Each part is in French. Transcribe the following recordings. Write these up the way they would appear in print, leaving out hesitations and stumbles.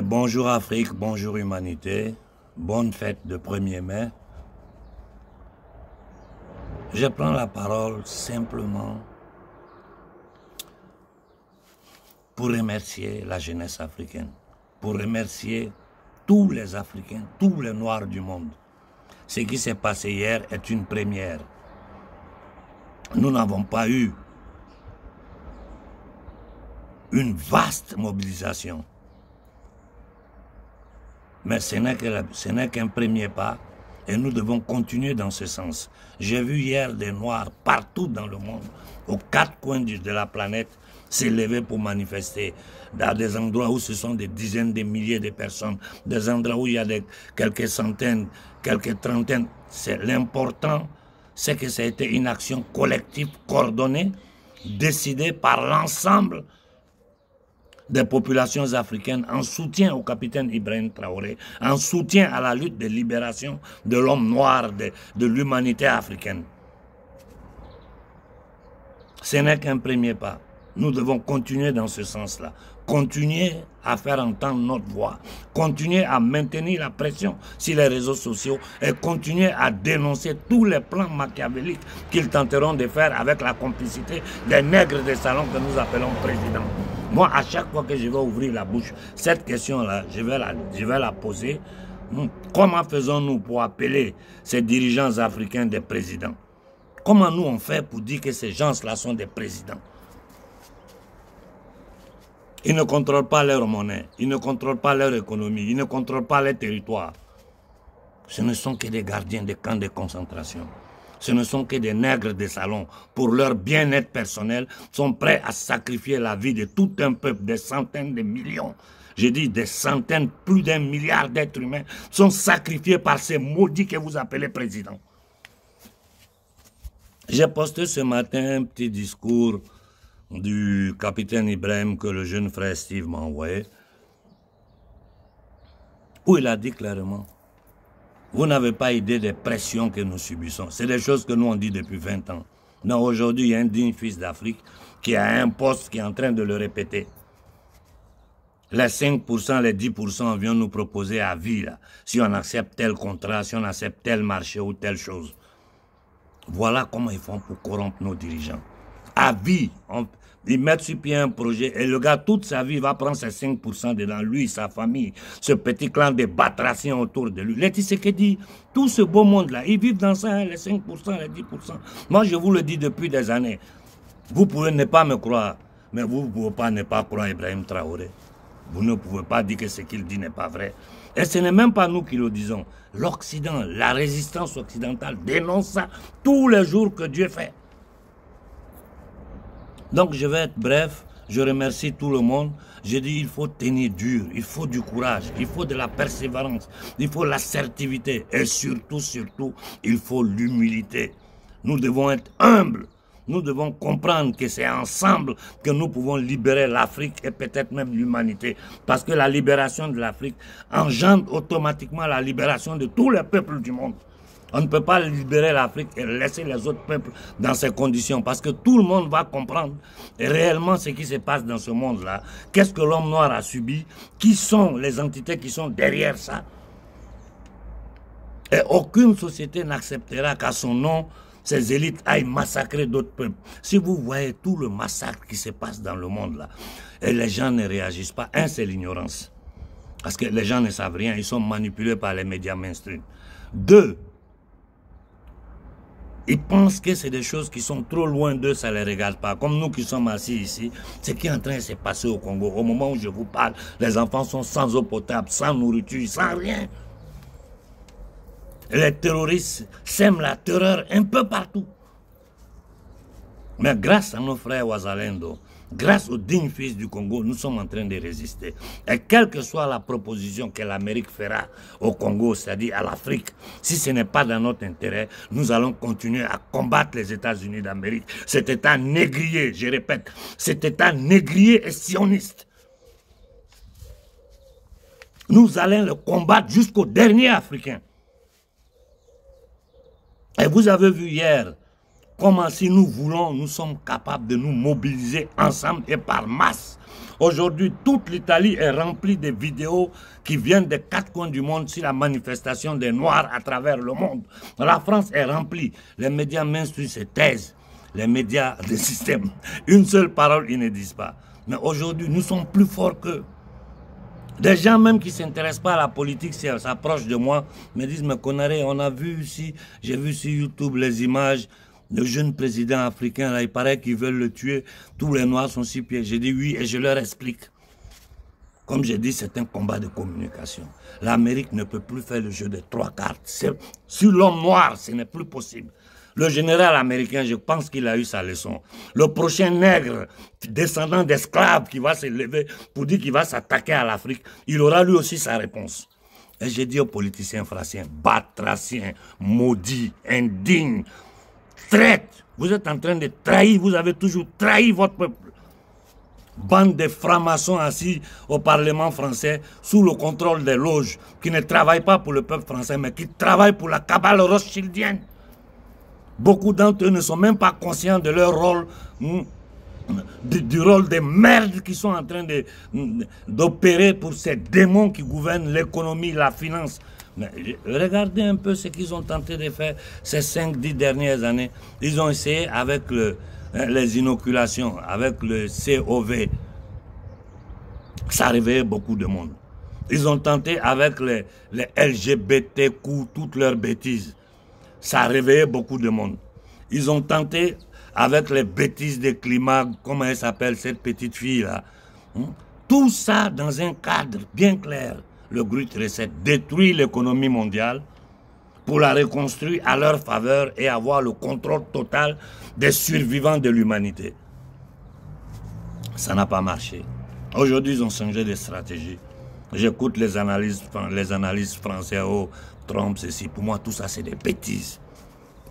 Bonjour Afrique, bonjour humanité, bonne fête de 1er mai. Je prends la parole simplement pour remercier la jeunesse africaine, pour remercier tous les Africains, tous les Noirs du monde. Ce qui s'est passé hier est une première. Nous n'avons pas eu une vaste mobilisation. Mais ce n'est qu'un premier pas et nous devons continuer dans ce sens. J'ai vu hier des Noirs partout dans le monde, aux quatre coins de la planète, s'élever pour manifester dans des endroits où ce sont des dizaines de milliers de personnes, des endroits où il y a quelques centaines, quelques trentaines. L'important, c'est que ça a été une action collective, coordonnée, décidée par l'ensemble des populations africaines en soutien au capitaine Ibrahim Traoré, en soutien à la lutte de libération de l'homme noir, de l'humanité africaine. Ce n'est qu'un premier pas. Nous devons continuer dans ce sens-là. Continuer à faire entendre notre voix. Continuer à maintenir la pression sur les réseaux sociaux et continuer à dénoncer tous les plans machiavéliques qu'ils tenteront de faire avec la complicité des nègres des salons que nous appelons présidents. Moi, à chaque fois que je vais ouvrir la bouche, cette question-là, je vais la poser. Comment faisons-nous pour appeler ces dirigeants africains des présidents? Comment nous on fait pour dire que ces gens-là sont des présidents? Ils ne contrôlent pas leur monnaie, ils ne contrôlent pas leur économie, ils ne contrôlent pas leur territoire. Ce ne sont que des gardiens des camps de concentration. Ce ne sont que des nègres des salons. Pour leur bien-être personnel, sont prêts à sacrifier la vie de tout un peuple, des centaines de millions. J'ai dit des centaines, plus d'1 milliard d'êtres humains sont sacrifiés par ces maudits que vous appelez présidents. J'ai posté ce matin un petit discours du capitaine Ibrahim que le jeune frère Steve m'a envoyé, où il a dit clairement: vous n'avez pas idée des pressions que nous subissons. C'est des choses que nous on dit depuis 20 ans. Non, aujourd'hui, il y a un digne fils d'Afrique qui a un poste qui est en train de le répéter. Les 5%, les 10% viennent nous proposer à vie, là, si on accepte tel contrat, si on accepte tel marché ou telle chose. Voilà comment ils font pour corrompre nos dirigeants. À vie, ils mettent sur pied un projet et le gars, toute sa vie, va prendre ses 5% dedans, lui, sa famille, ce petit clan de batraciens autour de lui. Les Tshisekedi, tout ce beau monde-là, ils vivent dans ça, hein, les 5%, les 10%. Moi, je vous le dis depuis des années. Vous pouvez ne pas me croire, mais vous ne pouvez pas ne pas croire Ibrahim Traoré. Vous ne pouvez pas dire que ce qu'il dit n'est pas vrai. Et ce n'est même pas nous qui le disons. L'Occident, la résistance occidentale dénonce ça tous les jours que Dieu fait. Donc je vais être bref, je remercie tout le monde. Je dis il faut tenir dur, il faut du courage, il faut de la persévérance, il faut l'assertivité et surtout, il faut l'humilité. Nous devons être humbles, nous devons comprendre que c'est ensemble que nous pouvons libérer l'Afrique et peut-être même l'humanité. Parce que la libération de l'Afrique engendre automatiquement la libération de tous les peuples du monde. On ne peut pas libérer l'Afrique et laisser les autres peuples dans ces conditions parce que tout le monde va comprendre réellement ce qui se passe dans ce monde-là. Qu'est-ce que l'homme noir a subi? Qui sont les entités qui sont derrière ça? Et aucune société n'acceptera qu'à son nom, ces élites aillent massacrer d'autres peuples. Si vous voyez tout le massacre qui se passe dans le monde là, et les gens ne réagissent pas, c'est l'ignorance. Parce que les gens ne savent rien, ils sont manipulés par les médias mainstream. 2, ils pensent que c'est des choses qui sont trop loin d'eux, ça ne les regarde pas. Comme nous qui sommes assis ici, ce qui est en train de se passer au Congo, au moment où je vous parle, les enfants sont sans eau potable, sans nourriture, sans rien. Les terroristes sèment la terreur un peu partout. Mais grâce à nos frères Ouazalendo, grâce aux dignes fils du Congo, nous sommes en train de résister. Et quelle que soit la proposition que l'Amérique fera au Congo, c'est-à-dire à l'Afrique, si ce n'est pas dans notre intérêt, nous allons continuer à combattre les États-Unis d'Amérique. Cet État négrier, je répète, cet État négrier et sioniste. Nous allons le combattre jusqu'au dernier Africain. Et vous avez vu hier comment si nous voulons, nous sommes capables de nous mobiliser ensemble et par masse Aujourd'hui, toute l'Italie est remplie de vidéos qui viennent des quatre coins du monde sur la manifestation des Noirs à travers le monde. La France est remplie. Les médias mainstream se taisent. Les médias de système, une seule parole, ils ne disent pas. Mais aujourd'hui, nous sommes plus forts qu'eux. Des gens même qui ne s'intéressent pas à la politique s'approchent de moi, me disent, mais Konaré, on a vu ici, j'ai vu sur YouTube les images, le jeune président africain, là, il paraît qu'ils veulent le tuer, tous les Noirs sont sur pied. J'ai dit oui et je leur explique. Comme j'ai dit, c'est un combat de communication. L'Amérique ne peut plus faire le jeu des trois cartes. Sur l'homme noir, ce n'est plus possible. Le général américain, je pense qu'il a eu sa leçon. Le prochain nègre, descendant d'esclaves, qui va se lever pour dire qu'il va s'attaquer à l'Afrique, il aura lui aussi sa réponse. Et j'ai dit aux politiciens français, batraciens, maudits, indignes, traîtres, vous êtes en train de trahir, vous avez toujours trahi votre peuple. Bande de francs-maçons assis au Parlement français sous le contrôle des loges, qui ne travaillent pas pour le peuple français, mais qui travaillent pour la cabale rothschildienne. Beaucoup d'entre eux ne sont même pas conscients de leur rôle, du rôle des merdes qui sont en train d'opérer pour ces démons qui gouvernent l'économie, la finance. Mais regardez un peu ce qu'ils ont tenté de faire ces 5-10 dernières années. Ils ont essayé avec les inoculations, avec le COV. Ça a réveillé beaucoup de monde. Ils ont tenté avec les LGBTQ, toutes leurs bêtises. Ça a réveillé beaucoup de monde. Ils ont tenté avec les bêtises de climat, comment elle s'appelle cette petite fille-là. Tout ça dans un cadre bien clair. Le Great Reset détruit l'économie mondiale pour la reconstruire à leur faveur et avoir le contrôle total des survivants de l'humanité. Ça n'a pas marché. Aujourd'hui, ils ont changé de stratégie. J'écoute les analyses françaises, oh, Trump, ceci. Pour moi, tout ça, c'est des bêtises.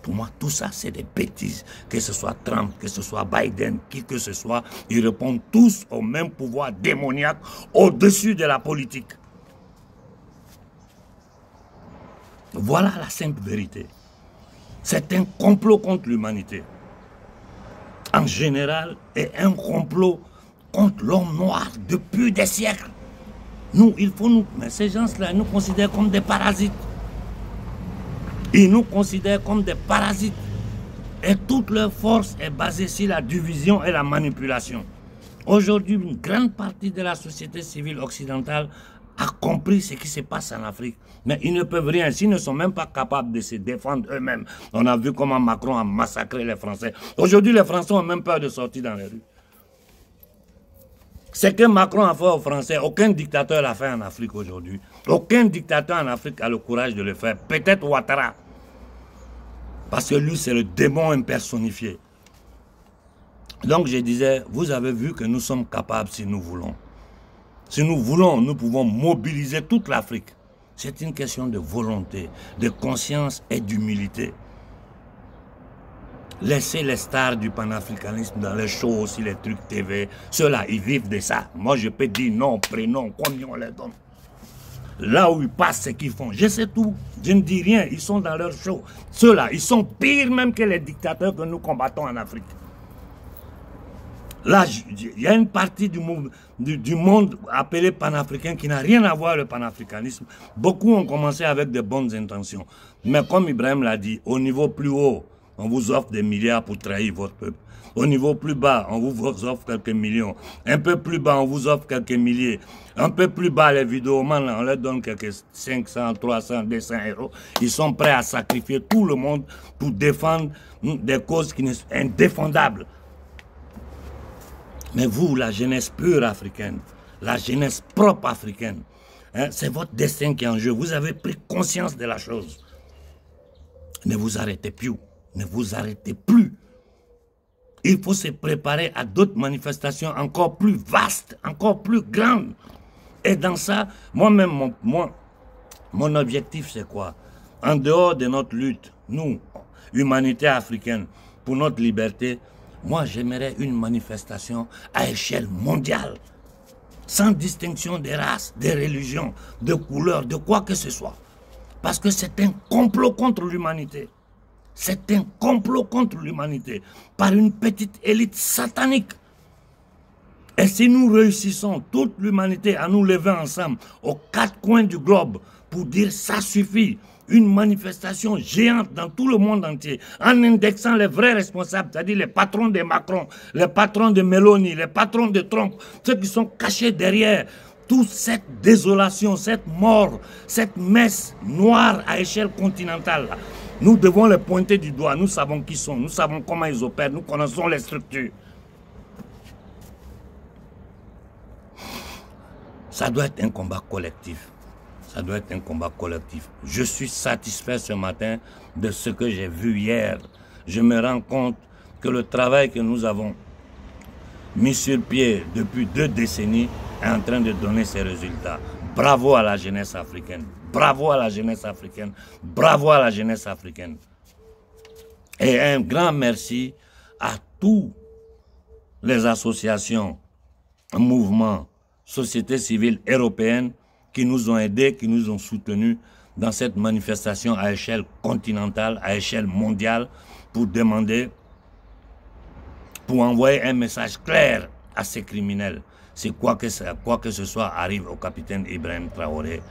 Pour moi, tout ça, c'est des bêtises. Que ce soit Trump, que ce soit Biden, qui que ce soit, ils répondent tous au même pouvoir démoniaque au-dessus de la politique. Voilà la simple vérité. C'est un complot contre l'humanité. En général, et un complot contre l'homme noir depuis des siècles. Nous, il faut nous... Mais ces gens-là, nous considèrent comme des parasites. Ils nous considèrent comme des parasites. Et toute leur force est basée sur la division et la manipulation. Aujourd'hui, une grande partie de la société civile occidentale a compris ce qui se passe en Afrique. Mais ils ne peuvent rien, s'ils ne sont même pas capables de se défendre eux-mêmes. On a vu comment Macron a massacré les Français. Aujourd'hui, les Français ont même peur de sortir dans les rues. Ce que Macron a fait aux Français, aucun dictateur l'a fait en Afrique aujourd'hui. Aucun dictateur en Afrique a le courage de le faire. Peut-être Ouattara. Parce que lui, c'est le démon impersonnifié. Donc je disais, vous avez vu que nous sommes capables si nous voulons. Si nous voulons, nous pouvons mobiliser toute l'Afrique. C'est une question de volonté, de conscience et d'humilité. Laissez les stars du panafricanisme dans les shows, aussi les trucs TV. Ceux-là, ils vivent de ça. Moi, je peux dire non, prénom, combien on les donne. Là où ils passent, ce qu'ils font. Je sais tout. Je ne dis rien. Ils sont dans leur show. Ceux-là, ils sont pires même que les dictateurs que nous combattons en Afrique. Là, il y a une partie du monde appelé panafricain qui n'a rien à voir avec le panafricanisme. Beaucoup ont commencé avec de bonnes intentions. Mais comme Ibrahim l'a dit, au niveau plus haut, on vous offre des milliards pour trahir votre peuple. Au niveau plus bas, on vous offre quelques millions. Un peu plus bas, on vous offre quelques milliers. Un peu plus bas, les vidéomans, on leur donne quelques 500, 300, 200 euros. Ils sont prêts à sacrifier tout le monde pour défendre des causes qui sont indéfendables. Mais vous, la jeunesse pure africaine, la jeunesse propre africaine, hein, c'est votre destin qui est en jeu. Vous avez pris conscience de la chose. Ne vous arrêtez plus. Ne vous arrêtez plus. Il faut se préparer à d'autres manifestations encore plus vastes, encore plus grandes. Et dans ça, moi-même, mon objectif, c'est quoi? En dehors de notre lutte, nous, humanité africaine, pour notre liberté, moi, j'aimerais une manifestation à échelle mondiale, sans distinction des races, des religions, de couleurs, de quoi que ce soit. Parce que c'est un complot contre l'humanité. C'est un complot contre l'humanité par une petite élite satanique. Et si nous réussissons, toute l'humanité, à nous lever ensemble aux quatre coins du globe pour dire ça suffit, une manifestation géante dans tout le monde entier, en indexant les vrais responsables, c'est-à-dire les patrons de Macron, les patrons de Meloni, les patrons de Trump, ceux qui sont cachés derrière toute cette désolation, cette mort, cette messe noire à échelle continentale. Nous devons les pointer du doigt, nous savons qui sont, nous savons comment ils opèrent, nous connaissons les structures. Ça doit être un combat collectif. Ça doit être un combat collectif. Je suis satisfait ce matin de ce que j'ai vu hier. Je me rends compte que le travail que nous avons mis sur pied depuis 2 décennies est en train de donner ses résultats. Bravo à la jeunesse africaine. Bravo à la jeunesse africaine. Bravo à la jeunesse africaine. Et un grand merci à tous les associations, mouvements, sociétés civiles européennes qui nous ont aidés, qui nous ont soutenus dans cette manifestation à échelle continentale, à échelle mondiale, pour demander, pour envoyer un message clair à ces criminels. Si quoi que ce soit arrive au capitaine Ibrahim Traoré,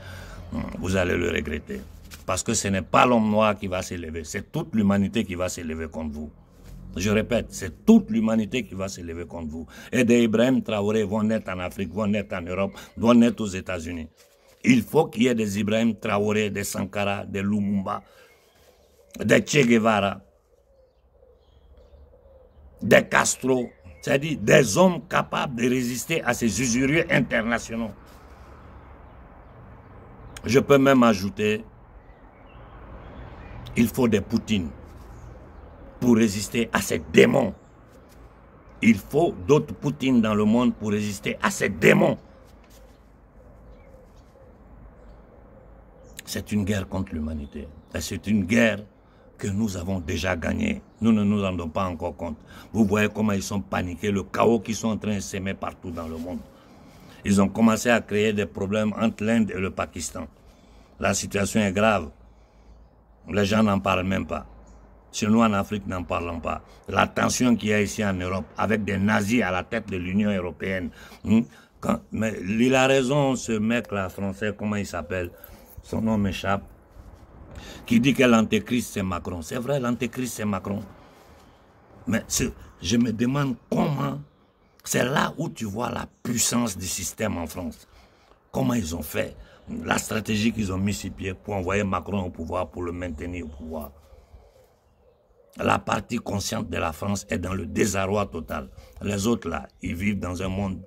vous allez le regretter. Parce que ce n'est pas l'homme noir qui va s'élever, c'est toute l'humanité qui va s'élever contre vous. Je répète, c'est toute l'humanité qui va s'élever contre vous. Et des Ibrahim Traoré vont naître en Afrique, vont naître en Europe, vont naître aux États-Unis. Il faut qu'il y ait des Ibrahim Traoré, des Sankara, des Lumumba, des Che Guevara, des Castro, c'est-à-dire des hommes capables de résister à ces usuriers internationaux. Je peux même ajouter, il faut des Poutines pour résister à ces démons. Il faut d'autres Poutines dans le monde pour résister à ces démons. C'est une guerre contre l'humanité. Et c'est une guerre que nous avons déjà gagnée. Nous ne nous rendons pas encore compte. Vous voyez comment ils sont paniqués, le chaos qu'ils sont en train de s'aimer partout dans le monde. Ils ont commencé à créer des problèmes entre l'Inde et le Pakistan. La situation est grave. Les gens n'en parlent même pas. Chez nous en Afrique, n'en parlons pas. La tension qu'il y a ici en Europe, avec des nazis à la tête de l'Union européenne. Mais il a raison, ce mec-là, français, comment il s'appelle? Son nom m'échappe. Qui dit que l'antéchrist, c'est Macron. C'est vrai, l'antéchrist, c'est Macron. Mais je me demande comment... C'est là où tu vois la puissance du système en France. Comment ils ont fait, la stratégie qu'ils ont mis sur pied pour envoyer Macron au pouvoir, pour le maintenir au pouvoir. La partie consciente de la France est dans le désarroi total. Les autres là, ils vivent dans un monde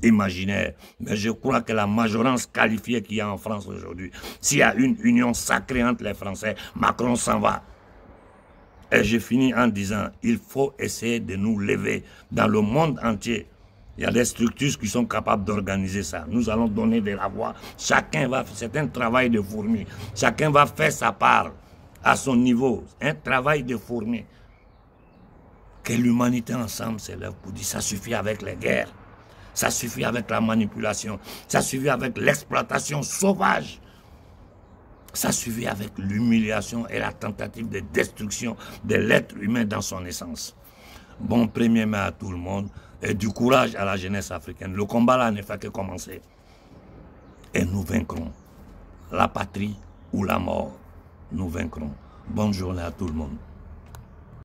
imaginaire. Mais je crois que la majorité qualifiée qu'il y a en France aujourd'hui, s'il y a une union sacrée entre les Français, Macron s'en va. Et je finis en disant, il faut essayer de nous lever dans le monde entier. Il y a des structures qui sont capables d'organiser ça. Nous allons donner de la voix. Chacun va, c'est un travail de fourmi. Chacun va faire sa part à son niveau. Un travail de fourmi. Que l'humanité ensemble s'élève pour dire, ça suffit avec les guerres. Ça suffit avec la manipulation. Ça suffit avec l'exploitation sauvage. Ça suffit avec l'humiliation et la tentative de destruction de l'être humain dans son essence. Bon 1er mai à tout le monde et du courage à la jeunesse africaine. Le combat là ne fait que commencer. Et nous vaincrons. La patrie ou la mort, nous vaincrons. Bonne journée à tout le monde.